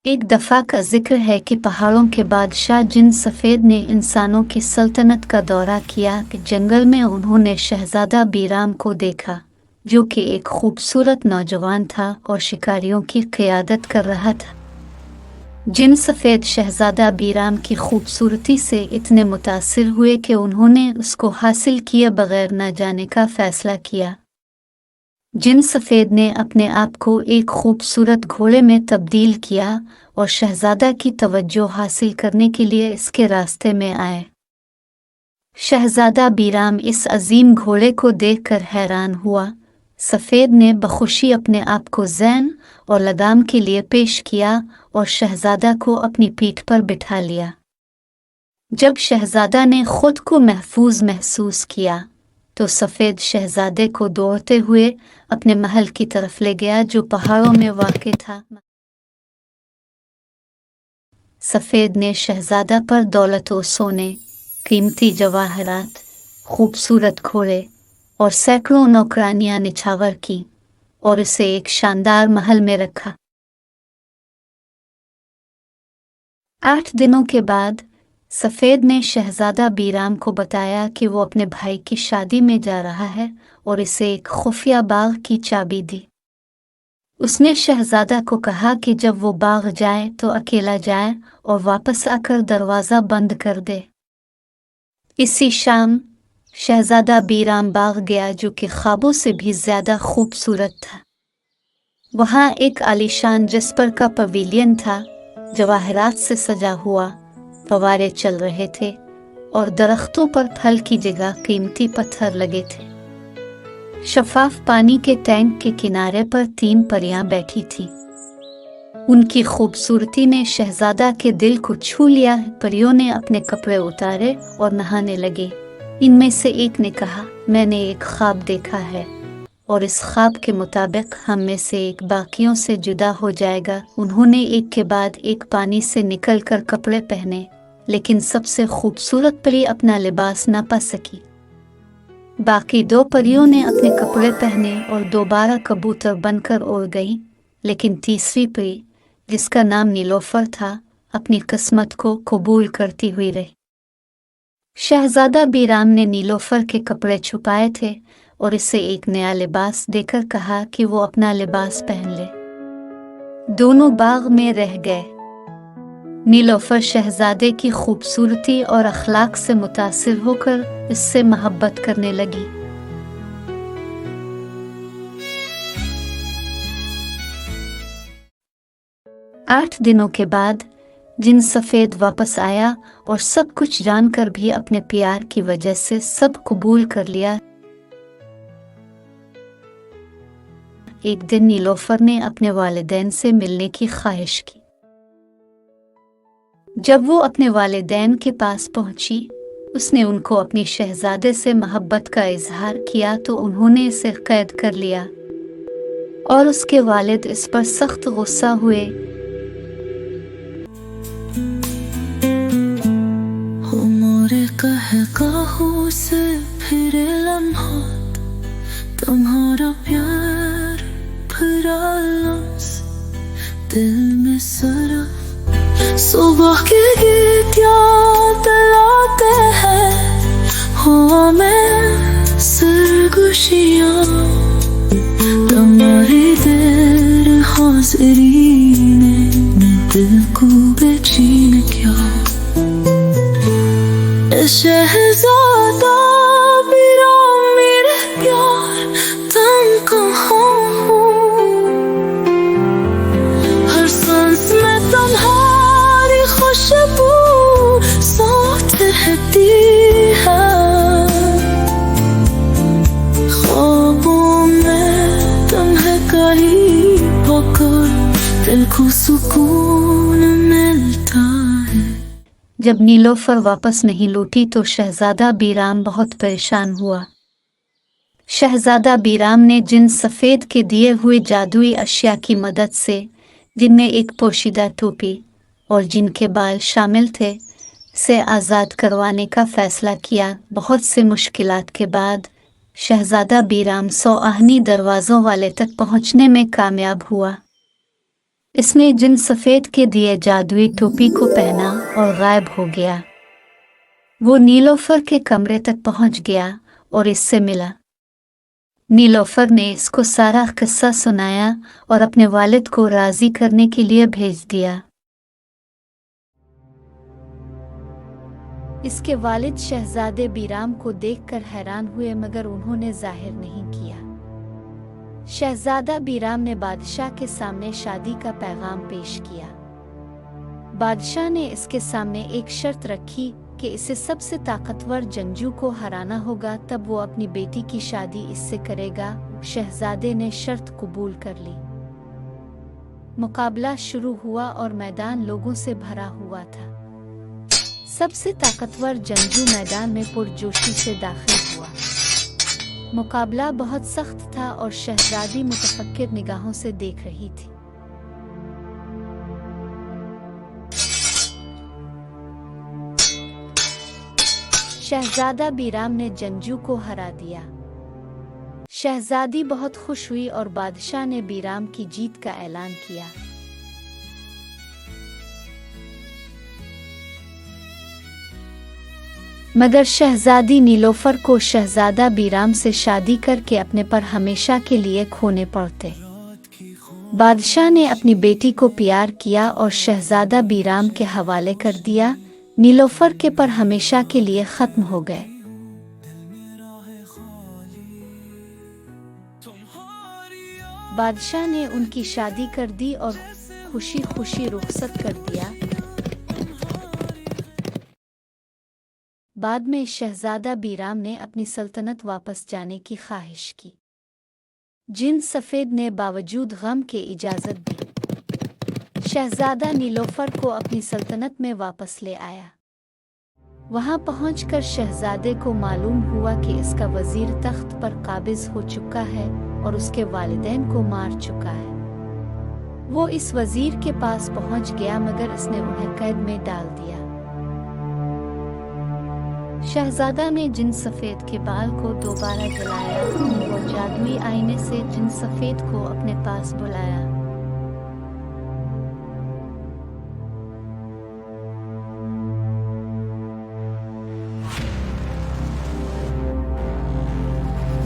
एक दफ़ा का जिक्र है कि पहाड़ों के बादशाह जिन सफ़ेद ने इंसानों की सल्तनत का दौरा किया कि जंगल में उन्होंने शहज़ादा बीराम को देखा, जो कि एक खूबसूरत नौजवान था और शिकारियों की क़ियादत कर रहा था। जिन सफ़ेद शहज़ादा बीराम की खूबसूरती से इतने मुतासिर हुए कि उन्होंने उसको हासिल किए बगैर न जाने का फ़ैसला किया। जिन सफ़ेद ने अपने आप को एक खूबसूरत घोड़े में तब्दील किया और शहज़ादा की तवज्जो हासिल करने के लिए इसके रास्ते में आए। शहज़ादा बीराम इस अजीम घोड़े को देखकर हैरान हुआ। सफ़ेद ने बखुशी अपने आप को ज़ैन और लगाम के लिए पेश किया और शहज़ादा को अपनी पीठ पर बिठा लिया। जब शहज़ादा ने खुद को महफूज महसूस किया तो सफ़ेद शहज़ादे को दौड़ते हुए अपने महल की तरफ ले गया, जो पहाड़ों में वाक़ था। सफ़ेद ने शहज़ादा पर दौलत और सोने, कीमती जवाहरात, खूबसूरत घोड़े और सैकड़ों नौकरानियां निछावर की और इसे एक शानदार महल में रखा। 8 दिनों के बाद सफ़ेद ने शहज़ादा बीराम को बताया कि वो अपने भाई की शादी में जा रहा है और इसे एक खुफिया बाग की चाबी दी। उसने शहज़ादा को कहा कि जब वो बाग जाए तो अकेला जाए और वापस आकर दरवाज़ा बंद कर दे। इसी शाम शहज़ादा बीराम बाग गया, जो कि ख्वाबों से भी ज़्यादा खूबसूरत था। वहाँ एक आलीशान जिस्पर का पवेलियन था, जवाहरात से सजा हुआ, फव्वारे चल रहे थे और दरख्तों पर फल की जगह कीमती पत्थर लगे थे। शफाफ पानी के टैंक के किनारे पर 3 परियां बैठी थीं। उनकी खूबसूरती ने शहज़ादा के दिल को छू लिया। परियों ने अपने कपड़े उतारे और नहाने लगे। इनमें से एक ने कहा, मैंने एक ख्वाब देखा है और इस ख्वाब के मुताबिक हम में से एक बाकियों से जुदा हो जाएगा। उन्होंने एक के बाद एक पानी से निकलकर कपड़े पहने, लेकिन सबसे खूबसूरत परी अपना लिबास न पा सकी। बाकी 2 परियों ने अपने कपड़े पहने और दोबारा कबूतर बनकर उड़ गई, लेकिन तीसरी परी, जिसका नाम नीलोफर था, अपनी किस्मत को कबूल करती हुई रही। शहज़ादा बीराम ने नीलोफर के कपड़े छुपाए थे और इसे एक नया लिबास देकर कहा कि वो अपना लिबास पहन ले। दोनों बाग में रह गए। नीलोफर शहज़ादे की खूबसूरती और अखलाक से मुतासिर होकर इससे मोहब्बत करने लगी। आठ दिनों के बाद जिन सफ़ेद वापस आया और सब कुछ जानकर भी अपने प्यार की वजह से सब कबूल कर लिया। एक दिन नीलोफर ने अपने वालिदैन से मिलने की ख्वाहिश की। जब वो अपने वालिदैन के पास पहुंची, उसने उनको अपनी शहज़ादे से मोहब्बत का इजहार किया तो उन्होंने इसे कैद कर लिया और उसके वालिद इस पर सख्त गुस्सा हुए। कहकाहों से फिरे लम्हात, तुम्हारा प्यार भरा लफ्ज़ दिल में सरफ। सुबह के गीत याद दिलाते हैं हवा में सरगोशियाँ, तुम्हारी देर हाज़िरी ने दिल को बेचैन किया। शहज़ादा बीराम मेरे प्यार, तुम कहाँ हो? हर सांस में तुम्हारी खुशबू साथ रहती है। ख्वाबों में तुम्हें कहीं पाकर दिल को सुकून मिलता है। जब नीलोफर वापस नहीं लौटी तो शहज़ादा बीराम बहुत परेशान हुआ। शहज़ादा बीराम ने जिन सफ़ेद के दिए हुए जादुई अशिया की मदद से, जिनमें एक पोशीदा टोपी और जिनके बाल शामिल थे, से आज़ाद करवाने का फ़ैसला किया। बहुत से मुश्किलात के बाद शहज़ादा बीराम 100 आहनी दरवाज़ों वाले तक पहुँचने में कामयाब हुआ। इसने जिन सफ़ेद के दिए जादुई टोपी को पहना और गायब हो गया। वो नीलोफर के कमरे तक पहुंच गया और इससे मिला। नीलोफर ने इसको सारा किस्सा सुनाया और अपने वालिद को राज़ी करने के लिए भेज दिया। इसके वालिद शहजादे बीराम को देखकर हैरान हुए, मगर उन्होंने जाहिर नहीं किया। शहजादा बीराम ने बादशाह के सामने शादी का पैगाम पेश किया। बादशाह ने इसके सामने एक शर्त रखी कि इसे सबसे ताकतवर जंगजू को हराना होगा, तब वो अपनी बेटी की शादी इससे करेगा। शहजादे ने शर्त कबूल कर ली। मुकाबला शुरू हुआ और मैदान लोगों से भरा हुआ था। सबसे ताकतवर जंगजू मैदान में पुरजोशी से दाखिल हुआ। मुकाबला बहुत सख्त था और शहजादी मुतफक्किर निगाहों से देख रही थी। शहजादा बीराम ने जंगजू को हरा दिया। शहजादी बहुत खुश हुई और बादशाह ने बीराम की जीत का ऐलान किया। मगर शहजादी नीलोफर को शहजादा बीराम से शादी करके अपने पर हमेशा के लिए खोने पड़ते। बादशाह ने अपनी बेटी को प्यार किया और शहजादा बीराम के हवाले कर दिया। नीलोफर के पर हमेशा के लिए खत्म हो गए। बादशाह ने उनकी शादी कर दी और खुशी खुशी रुखसत कर दिया। बाद में शहजादा बीराम ने अपनी सल्तनत वापस जाने की ख्वाहिश की। जिन सफ़ेद ने बावजूद गम के इजाज़त दी। शहजादा नीलोफर को अपनी सल्तनत में वापस ले आया। वहां पहुंचकर शहजादे को मालूम हुआ कि इसका वजीर तख्त पर काबिज हो चुका है और उसके वालिदैन को मार चुका है। वो इस वजीर के पास पहुंच गया, मगर इसने उन्हें कैद में डाल दिया। शहजादा ने जिन सफ़ेद के बाल को दोबारा जलाया और जादुई आईने से जिन सफ़ेद को अपने पास बुलाया।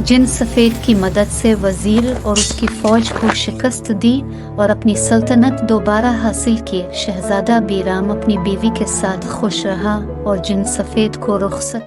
जिन सफ़ेद की मदद से वजीर और उसकी फौज को शिकस्त दी और अपनी सल्तनत दोबारा हासिल की। शहजादा बीराम अपनी बीवी के साथ खुश रहा और जिन सफ़ेद को रुखसत